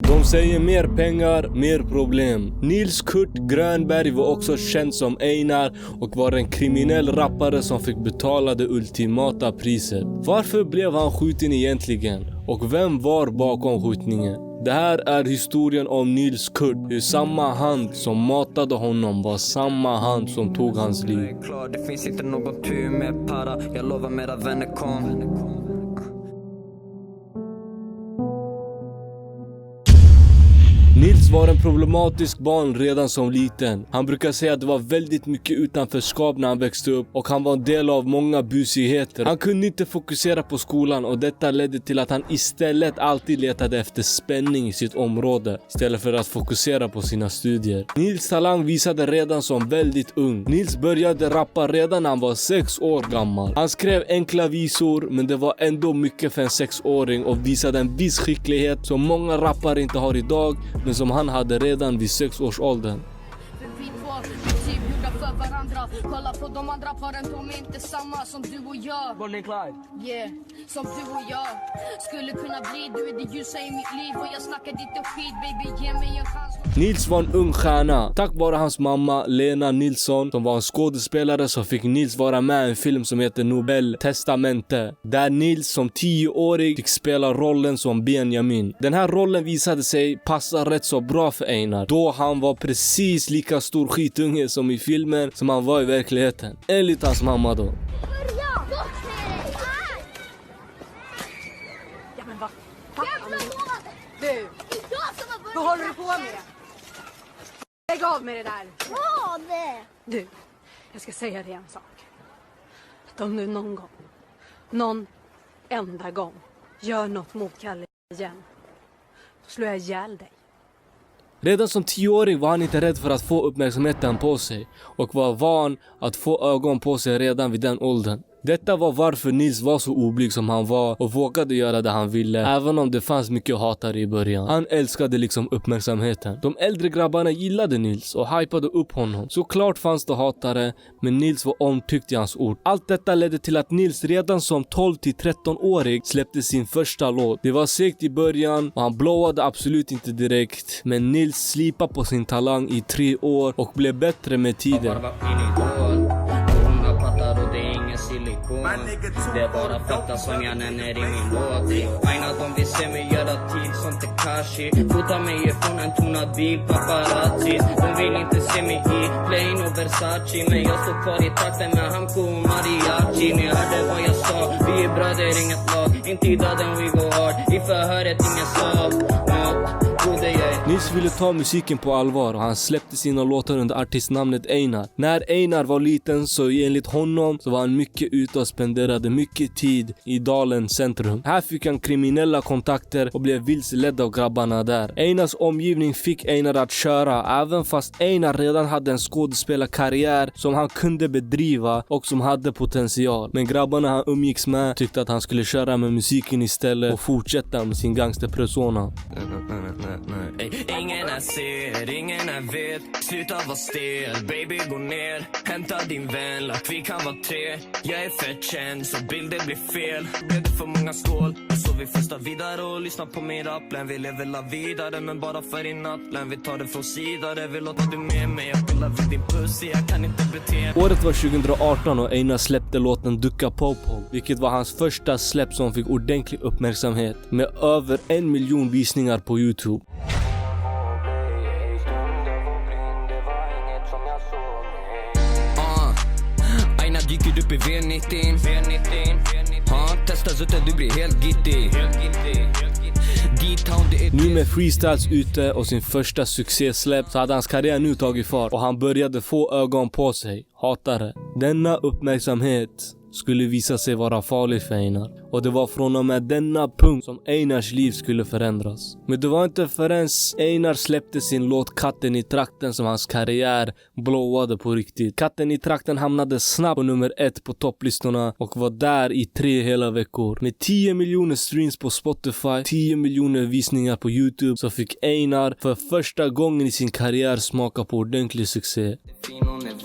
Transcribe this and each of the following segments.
De säger mer pengar, mer problem. Nils Kurt Grönberg var också känd som Einar och var en kriminell rappare som fick betala det ultimata priset. Varför blev han skjuten egentligen? Och vem var bakom skjutningen? Det här är historien om Nils Kurt. Hur samma hand som matade honom var samma hand som tog hans liv. Det finns inte någon tur med para. Jag lovar mera vänner kom. Nils var en problematisk barn redan som liten. Han brukar säga att det var väldigt mycket utanförskap när han växte upp och han var en del av många busigheter. Han kunde inte fokusera på skolan och detta ledde till att han istället alltid letade efter spänning i sitt område istället för att fokusera på sina studier. Nils talang visade redan som väldigt ung. Nils började rappa redan när han var 6 år gammal. Han skrev enkla visor men det var ändå mycket för en 6-åring och visade en viss skicklighet som många rappare inte har idag, men som han hade redan vid 6-årsåldern. Kolla på de andra paren, de är inte samma som du och jag. Bonnie Clyde. Yeah, som du och jag skulle kunna bli. Du är det ljusa i mitt liv och jag snackar lite skit, baby, ge mig en chans. Nils var en ung stjärna. Tack vare hans mamma Lena Nilsson som var en skådespelare så fick Nils vara med i en film som heter Nobel Testamente. Där Nils som 10-årig fick spela rollen som Benjamin. Den här rollen visade sig passa rätt så bra för Einar, då han var precis lika stor skitunge som i filmen som han var i verkligheten. Enligt hans mamma då. Ja men vad fan? Du, vad håller du på med? Lägg av med det där. Vad? Du, jag ska säga dig en sak. Att om du någon enda gång gör något mot Kalle igen, då slår jag ihjäl dig. Redan som 10-åring var han inte rädd för att få uppmärksamheten på sig och var van att få ögon på sig redan vid den åldern. Detta var varför Nils var så oblyg som han var och vågade göra det han ville, även om det fanns mycket hatare i början. Han älskade liksom uppmärksamheten. De äldre grabbarna gillade Nils och hypade upp honom. Såklart fanns det hatare, men Nils var omtyckt i hans ord. Allt detta ledde till att Nils redan som 12-13-årig släppte sin första låt. Det var segt i början och han blowade absolut inte direkt, men Nils slipade på sin talang i 3 år och blev bättre med tiden. Det är bara fakta som jag nämner i min låt. Aina de vill se mig göra till som Tekashi. Fota mig ifrån en tonad bil, paparazzi. De vill inte se mig i plain och Versace, men jag står kvar i takten med Hamko och Mariachi. Ni hörde vad jag sa, vi är bröder, inget lag. Inte i döden we go hard, i förhöret ingen sa något. Nils ville ta musiken på allvar och han släppte sina låtar under artistnamnet Einar. När Einar var liten så enligt honom så var han mycket ute och spenderade mycket tid i Dalens centrum. Här fick han kriminella kontakter och blev vilseledd av grabbarna där. Einars omgivning fick Einar att köra, även fast Einar redan hade en skådespelarkarriär som han kunde bedriva och som hade potential. Men grabbarna han umgicks med tyckte att han skulle köra med musiken istället och fortsätta med sin gangsterpersona. Ingen är ser, ingen är vet. Sluta vara stel, baby gå ner. Hämta din vän, lak vi kan vara 3. Jag är fett känd så bilder blir fel. Blev det för många skål, så vi festar vidare och lyssnar på min rapplän. Vi lever la vidare men bara för i nattlän. Vi tar det från sidare, vill låta du med mig. Jag pillar vid din pussy, jag kan inte bete. Året var 2018 och Einar släppte låten Ducka Popo, vilket var hans första släpp som fick ordentlig uppmärksamhet med över 1 miljon visningar på YouTube. Dyker upp i V90 testar så att du blir helt gittig. Nu med freestyles ute och sin första succésläpp så hade hans karriär nu tagit fart och han började få ögon på sig, hatare. Denna uppmärksamhet skulle visa sig vara farlig för Einar. Och det var från och med denna punkt som Einars liv skulle förändras. Men det var inte förrän Einar släppte sin låt Katten i trakten som hans karriär blåade på riktigt. Katten i trakten hamnade snabbt på nummer 1 på topplistorna och var där i 3 hela veckor. Med 10 miljoner streams på Spotify, 10 miljoner visningar på YouTube så fick Einar för första gången i sin karriär smaka på ordentlig succé.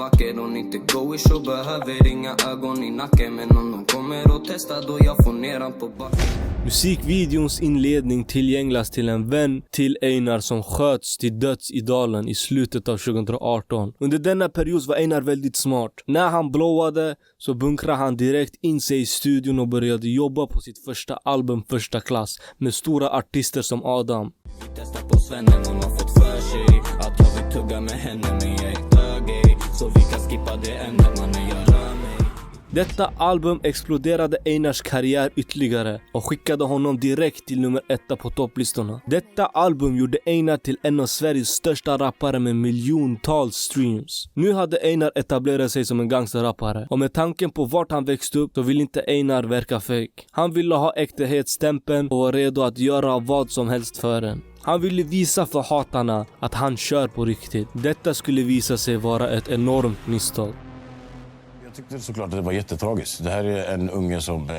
vacker och inte goish och behöver inga ögon i nacken. Men om de kommer och testar då jag får ner han på backen. Musikvideons inledning tillgänglas till en vän till Einar som sköts till döds i Dalen i slutet av 2018. Under denna period var Einar väldigt smart. När han blowade så bunkrade han direkt in sig i studion och började jobba på sitt första album Första klass med stora artister som Adam. Vi testar på svennen, hon har fått för sig att jag vill tugga med henne men jag är dögig. Så vi kan skippa det ämnet mannen jag rör mig. Detta album exploderade Einars karriär ytterligare och skickade honom direkt till nummer 1 på topplistorna. Detta album gjorde Einar till en av Sveriges största rappare med miljontals streams. Nu hade Einar etablerat sig som en gangsterrappare och med tanken på vart han växte upp så vill inte Einar verka fake. Han ville ha äkthetsstämpeln och var redo att göra vad som helst för den. Han ville visa för hatarna att han kör på riktigt. Detta skulle visa sig vara ett enormt misstag. Jag tyckte såklart att det var jättetragiskt. Det här är en unge som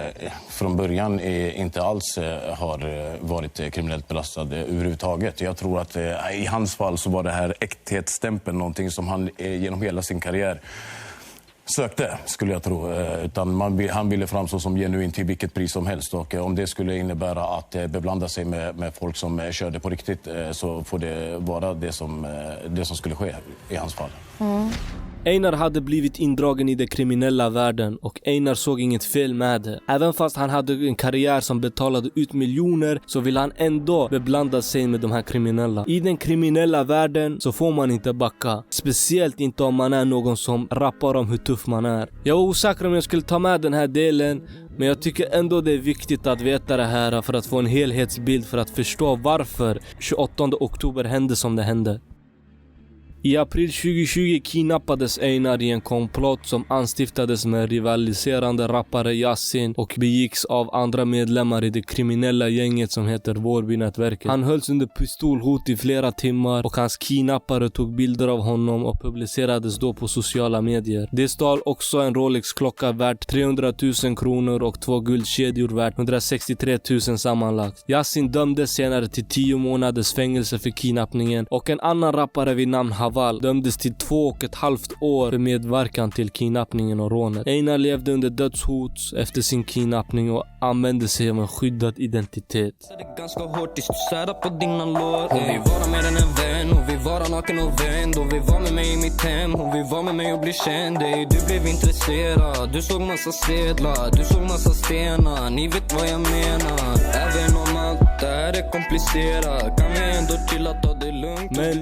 från början inte alls har varit kriminellt belastad överhuvudtaget. Jag tror att i hans fall så var det här äkthetsstämpeln någonting som han genom hela sin karriär sökte, skulle jag tro. Utan han ville framstå som genuin till vilket pris som helst. Och om det skulle innebära att beblanda sig med folk som körde på riktigt så får det vara det som skulle ske i hans fall. Mm. Einar hade blivit indragen i den kriminella världen och Einar såg inget fel med det. Även fast han hade en karriär som betalade ut miljoner så vill han ändå beblanda sig med de här kriminella. I den kriminella världen så får man inte backa. Speciellt inte om man är någon som rappar om hur tuff man är. Jag var osäker om jag skulle ta med den här delen, men jag tycker ändå det är viktigt att veta det här för att få en helhetsbild för att förstå varför 28 oktober hände som det hände. I april 2020 kidnappades Einar i en komplott som anstiftades med rivaliserande rappare Yasin och begicks av andra medlemmar i det kriminella gänget som heter Vårbynätverket. Han hölls under pistolhot i flera timmar och hans kidnappare tog bilder av honom och publicerades då på sociala medier. Det stal också en Rolex-klocka värt 300 000 kronor och 2 guldkedjor värt 163 000 sammanlagt. Yasin dömdes senare till 10 månaders fängelse för kidnappningen och en annan rappare vid namn dömdes till 2,5 år för medverkan till kidnappningen och rånet. Einar levde under dödshot efter sin kidnappning och använde sig av en skyddad identitet. Det är ganska hårt tills du särar på dina lår. Hon vill vara mer än en vän, hon vill vara naken och vänd. Hon vill vara med mig i mitt hem, hon vill vara med mig och bli känd. Du blev intresserad, du såg massa sedlar, du såg massa stenar. Ni vet vad jag menar. Även om allt det här är komplicerat kan vi ändå chilla, ta det lugnt. Men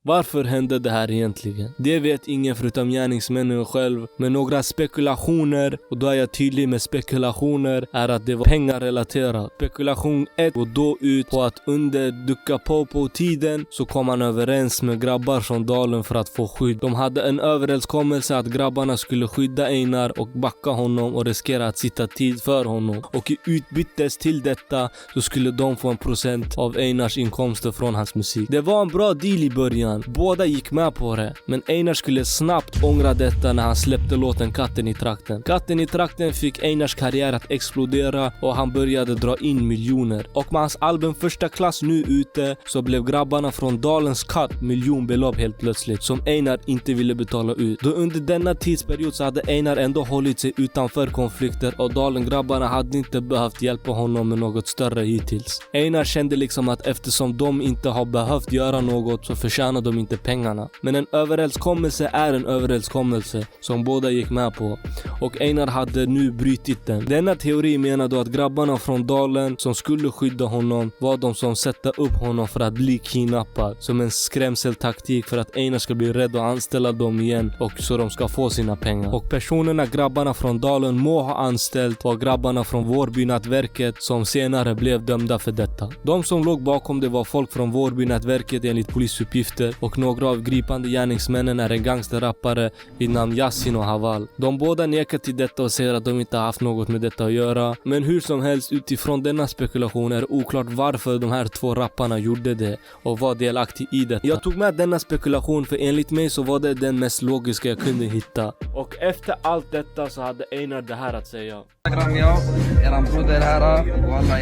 varför hände det här egentligen? Det vet ingen förutom gärningsmännen själv. Men några spekulationer, och då är jag tydlig med spekulationer, är att det var pengarrelaterat. Spekulation 1 går då ut på att under Ducka Popo-tiden så kom han överens med grabbar från Dalen för att få skydd. De hade en överenskommelse att grabbarna skulle skydda Einar och backa honom och riskera att sitta tid för honom. Och i utbytes till detta så skulle de få 1% av Einars inkomster från hans musik. Det var en bra deal i början. Båda gick med på det, men Einar skulle snabbt ångra detta när han släppte låten Katten i trakten. Katten i trakten fick Einars karriär att explodera och han började dra in miljoner. Och med hans album Första klass nu ute så blev grabbarna från Dalens cut miljonbelopp helt plötsligt som Einar inte ville betala ut. Då under denna tidsperiod så hade Einar ändå hållit sig utanför konflikter och Dalen-grabbarna hade inte behövt hjälpa honom med något större hittills. Einar kände liksom att eftersom de inte har behövt göra något så förtjänar de inte pengarna. Men en överenskommelse är en överenskommelse som båda gick med på. Och Einar hade nu brytit den. Denna teori menar då att grabbarna från Dalen som skulle skydda honom var de som sätta upp honom för att bli kidnappad. Som en skrämseltaktik för att Einar ska bli rädd och anställa dem igen och så de ska få sina pengar. Och personerna grabbarna från Dalen må ha anställt var grabbarna från Vårbynätverket som senare blev dömda för detta. De som låg bakom det var folk från Vårbynätverket enligt polisuppgifter och några av gripande gärningsmännen är en gangsterrappare vid namn Yasin och Haval. De båda nekar till detta och säger att de inte haft något med detta att göra. Men hur som helst utifrån denna spekulation är oklart varför de här två rapparna gjorde det och var delaktig i det. Jag tog med denna spekulation för enligt mig så var det den mest logiska jag kunde hitta. Och efter allt detta så hade Einar det här att säga. Eran broder här och alla,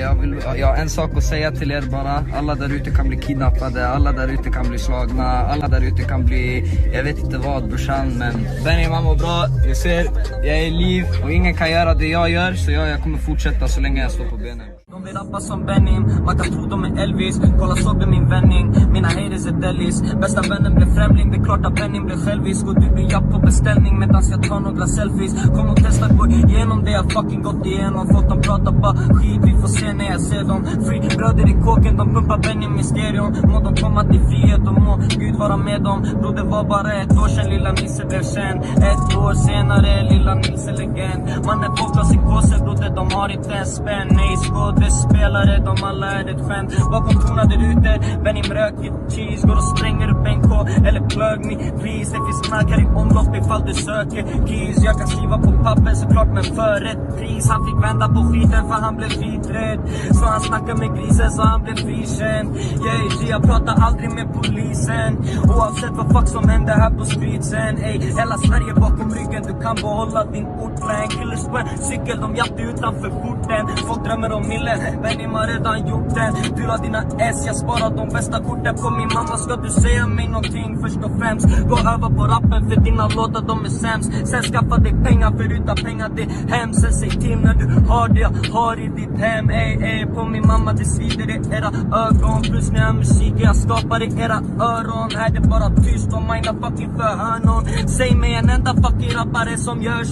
jag har en sak att säga till er bara. Alla där ute kan bli kidnappade, alla där ute kan bli bli slagna. Alla där ute kan bli, jag vet inte vad brorsan, men Benny man mår bra. Jag ser, jag är i liv och ingen kan göra det jag gör, så jag kommer fortsätta så länge jag står på benen. De blir rappa som Benny, man kan tro de är Elvis. Kolla såg du min vändning, mina haters är delis. Bästa vännen blev främling, det är klart att Benny blev självisk. Och du blir japp på beställning medan jag tar några selfies. Kom och testa, gå igenom det jag fucking gått igenom. Folk de pratar bara skit, vi får se när jag ser dem. Free bröder i kåken, de pumpar Benny med stereon. Må de komma till frihet och må Gud vara med dem. Bro det var bara ett år sedan lilla Nisse blev känd. Ett år senare lilla Nisse legend. Man är på klassikåser broder, de har inte en spänn. Nej skådespelare, de alla är ett skämt. Bakom torna där ute, Benny röker cheese. Går och spränger upp en K, eller plug me please. Det finns knark här i omlopp ifall du söker keys. Jag kan skriva på papper såklart men för ett pris. Han fick vända på skiten för han blev skiträdd. Så han snackar med grisen så han blev frikänd. Yeah, jag pratar aldrig med polisen. Oavsett vad fuck som händer här på streetsen. Ey, hela Sverige bakom ryggen, du kan behålla din ortplan. Killers på en cykel, de jatte utanför porten. Folk drömmer om millen, Benny har redan gjort den. Du har dina S, jag sparar de bästa korten på min mamma. Ska du säga mig någonting först och främst? Gå över på rappen för dina låtar de är sämst. Sen skaffa dig pengar, för utan pengar det är hemskt. Sen säg till när du har det jag har i ditt hem. Ey, på min mamma det svider i era ögon. Plus när jag musik jag skapar i era öron. Här det bara tyst om mina fucking förhörnon. Säg mig en enda fucking rappare som gör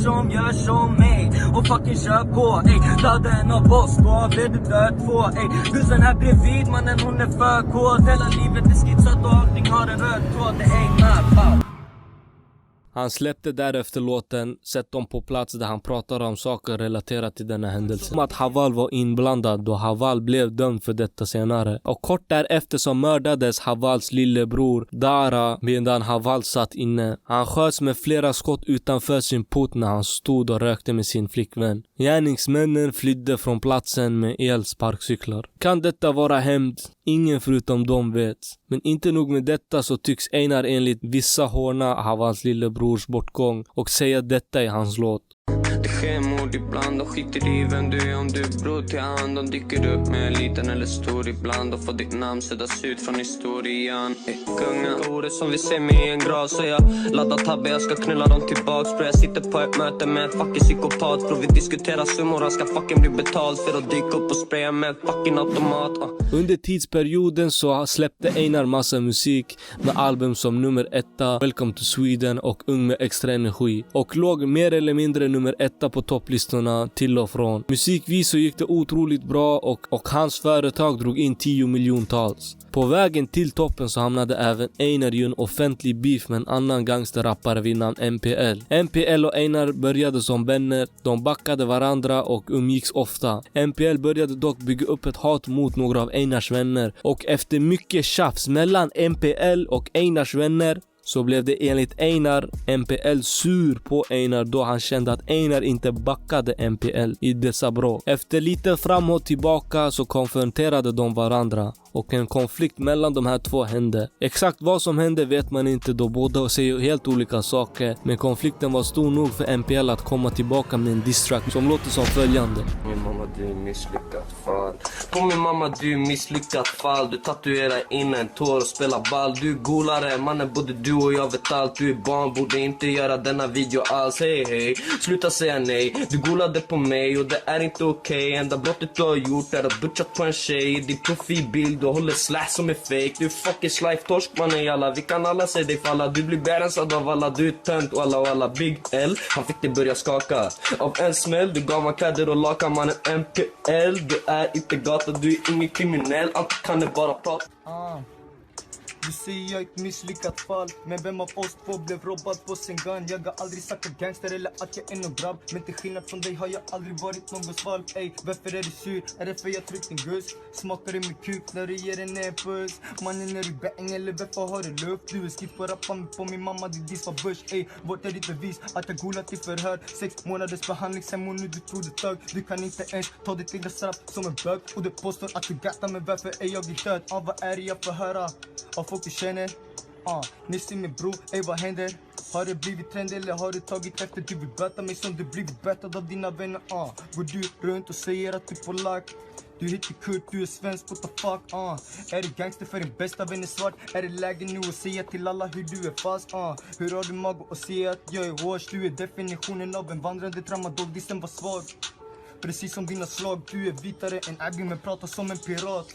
som mig. Och fucking kör på, ey. Döda en av oss, då blir du död två, ey. Husen här bredvid mannen hon är för kåt. Hela livet är skitsat och allting har en röd tråd. Det är not. Han släppte därefter låten Sätt dem på plats där han pratar om saker relaterat till denna händelse. Som att Haval var inblandad då Haval blev dömd för detta senare. Och kort därefter så mördades Havals lillebror Dara medan Haval satt inne. Han sköts med flera skott utanför sin port när han stod och rökte med sin flickvän. Gärningsmännen flydde från platsen med elsparkcyklar. Kan detta vara hämnd? Ingen förutom dem vet. Men inte nog med detta så tycks Einar enligt vissa håna Havals lillebrors bortgång och säga detta i hans låt. Det sker mord ibland och skiter i vem du är om du är bror till hand. De dyker upp med en liten eller stor ibland och får ditt namn suddas ut från historien. Kungen, ordet som vi ser mig i en grav så jag laddar tabbe, jag ska knulla dem tillbaks. Bro jag sitter på ett möte med en fucking psykopat. Bro vi diskuterar summor, han ska fucking bli betald för att dyka upp och spraya med en fucking automat. Under tidsperioden så släppte Einar massa musik med album som nummer 1, Welcome to Sweden och Ung med extra energi. Och låg mer eller mindre nummer 1 på topplistorna till och från. Musikvis så gick det otroligt bra och hans företag drog in 10 miljontals. På vägen till toppen så hamnade även Einar i en offentlig beef med en annan gangsterrappare vid namn MPL. MPL och Einar började som vänner, de backade varandra och umgicks ofta. MPL började dock bygga upp ett hat mot några av Einars vänner och efter mycket tjafs mellan MPL och Einars vänner så blev det enligt Einar MPL sur på Einar då han kände att Einar inte backade MPL i dessa bråk. Efter lite fram och tillbaka så konfronterade de varandra och en konflikt mellan de här två hände. Exakt vad som hände vet man inte då båda säger helt olika saker, men konflikten var stor nog för MPL att komma tillbaka med en diss track som låter som följande. Min mamma du är misslyckat fall. På min mamma du är misslyckat fall. Du tatuerar in en tår och spelar ball. Du är golare, mannen både du och jag vet allt. Du är barn, borde inte göra denna video alls. Hej, sluta säga nej. Du golade på mig och det är inte okej. Enda brottet du har gjort är att butcha på en tjej. Din profilbild du håller slash som är fake. Du är fucking slife-torsk mannen jalla. Vi kan alla se dig falla. Du blir bärensad av alla. Du är tönt och alla Big L. Han fick dig börja skaka av en smäll. Du gav man kläder och lakan mannen MPL. Du är inte gata, du är ingen kriminell. Allt kan du bara prata. Du säger jag är ett misslyckat fall. Men vem av oss två blev robbad på sin gun? Jag har aldrig sagt att gangster eller att jag är någon grabb. Men till skillnad från dig har jag aldrig varit någon svalg. Ey, varför är du sur? Är det för jag tryckt en guss? Smakar det med kuk när du ger en puss? Mannen är du bäng eller varför har du luft? Du är skit på rappan på min mamma, din diss var bush. Ey, vart är ditt bevis att jag golat till förhör? 6 månaders behandling sen och nu du tror du tag. Du kan inte ens ta ditt egna straff som en bög. Och du påstår att du gattar men varför är jag i död? Vad är det jag får höra? Av folk du känner? Nisse min bro, ey vad händer? Har det blivit trend eller har du tagit efter? Du vill böta mig som du blivit bötad av dina vänner. Går du runt och säger att du får lack? Du heter Kurt, du är svensk, what the fuck Är du gangster för din bästa vän är svart? Är det läge nu att säga till alla hur du är fast Hur har du mag att säga att jag är hårs? Du är definitionen av en vandrande tramadol, dissen var svag. Precis som dina slag, du är vitare än Abby men pratar som en pirat.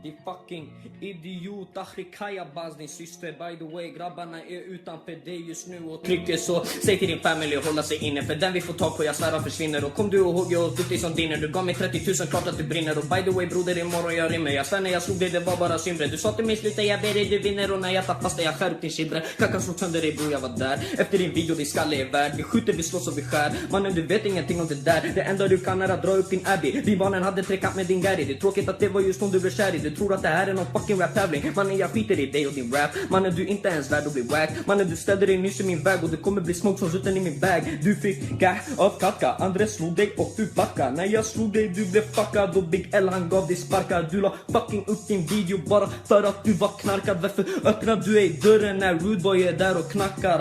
Din fucking idiot, Afrikaya Baz, din syster. By the way, grabbarna är utanför dig just nu och trycker så. Säg till din familj att hålla sig inne, för den vi får tag på jag svär försvinner. Och kom du ihåg jag åt dig som dinner. Du gav mig 30 000, klart att du brinner. Och by the way broder, imorgon jag rymmer. Jag svär när jag slog dig, det var bara syndre. Du sa till mig sluta, jag ber dig, du vinner. Och när jag tappar fast jag skär upp din kibre. Kackan slog sönder dig bror, jag var där. Efter din video, din skalle är värd. Vi skjuter, vi slåss och vi skär. Mannen du vet ingenting om det där. Det enda du kan är att dra upp din Abby. Vi barnen hade trekant med din Gary. Det är tråkigt att det var just hon du blev kär i. Du tror att det här är någon fucking rap-tävling. Mannen jag skiter i dig och din rap. Mannen du inte ens värd att bli wack. Mannen du ställde dig nyss i min väg och det kommer bli smoke som rutten i min bag. Du fick av kacka, Andres slog dig och du backa. När jag slog dig du blev fuckad och Big L han gav dig sparkar. Du la fucking upp din video bara för att du var knarkad. Varför öppnar du ej dörren när Rude Boy är där och knackar,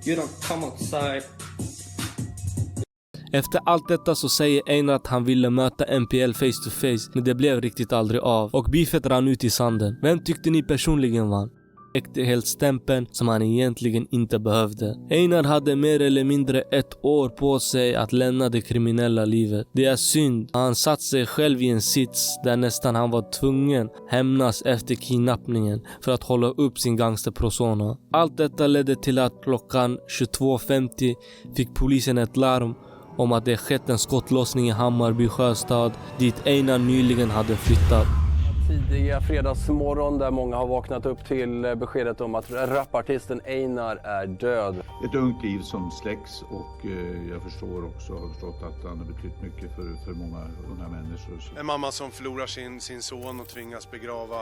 You don't come outside. Efter allt detta så säger Einar att han ville möta MPL face to face, men det blev riktigt aldrig av. Och beefet rann ut i sanden. Vem tyckte ni personligen vann? Äkte helt stämpeln som han egentligen inte behövde. Einar hade mer eller mindre 1 år på sig att lämna det kriminella livet. Det är synd. Han satt sig själv i en sits där nästan han var tvungen hämnas efter kidnappningen för att hålla upp sin gangsterpersona. Allt detta ledde till att klockan 22:50 fick polisen ett larm om att det skett en skottlossning i Hammarby sjöstad dit Einar nyligen hade flyttat. Tidiga fredagsmorgon där många har vaknat upp till beskedet om att rapartisten Einar är död. Ett ungt liv som släcks och jag har förstått att han har betytt mycket för många unga människor. En mamma som förlorar sin son och tvingas begrava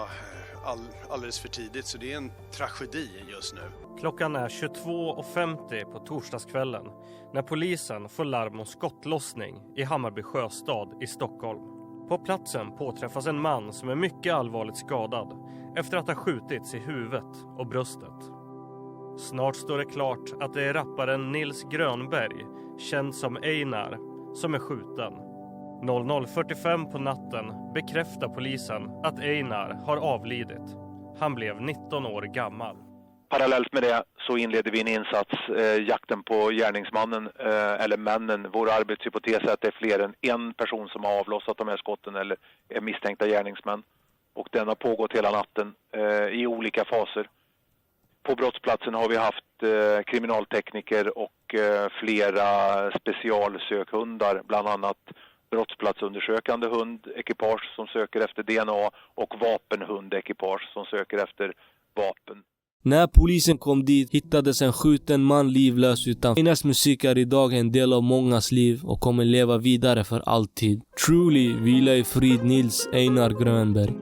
alldeles för tidigt, så det är en tragedi just nu. Klockan är 22:50 på torsdagskvällen när polisen får larm om skottlossning i Hammarby sjöstad i Stockholm. På platsen påträffas en man som är mycket allvarligt skadad efter att ha skjutits i huvudet och bröstet. Snart står det klart att det är rapparen Nils Grönberg, känd som Einar, som är skjuten. 00:45 på natten bekräftar polisen att Einar har avlidit. Han blev 19 år gammal. Parallellt med det så inleder vi en insats, jakten på gärningsmannen eller männen. Vår arbetshypotes är att det är fler än en person som har avlossat de här skotten eller är misstänkta gärningsmän. Och den har pågått hela natten i olika faser. På brottsplatsen har vi haft kriminaltekniker och flera specialsökhundar, bland annat brottsplatsundersökande hundekipage som söker efter DNA och vapenhundekipage som söker efter vapen. När polisen kom dit hittades en skjuten man livlös utanför. Einars musik är idag en del av mångas liv och kommer leva vidare för alltid. Truly, vila i frid Nils Einar Grönberg.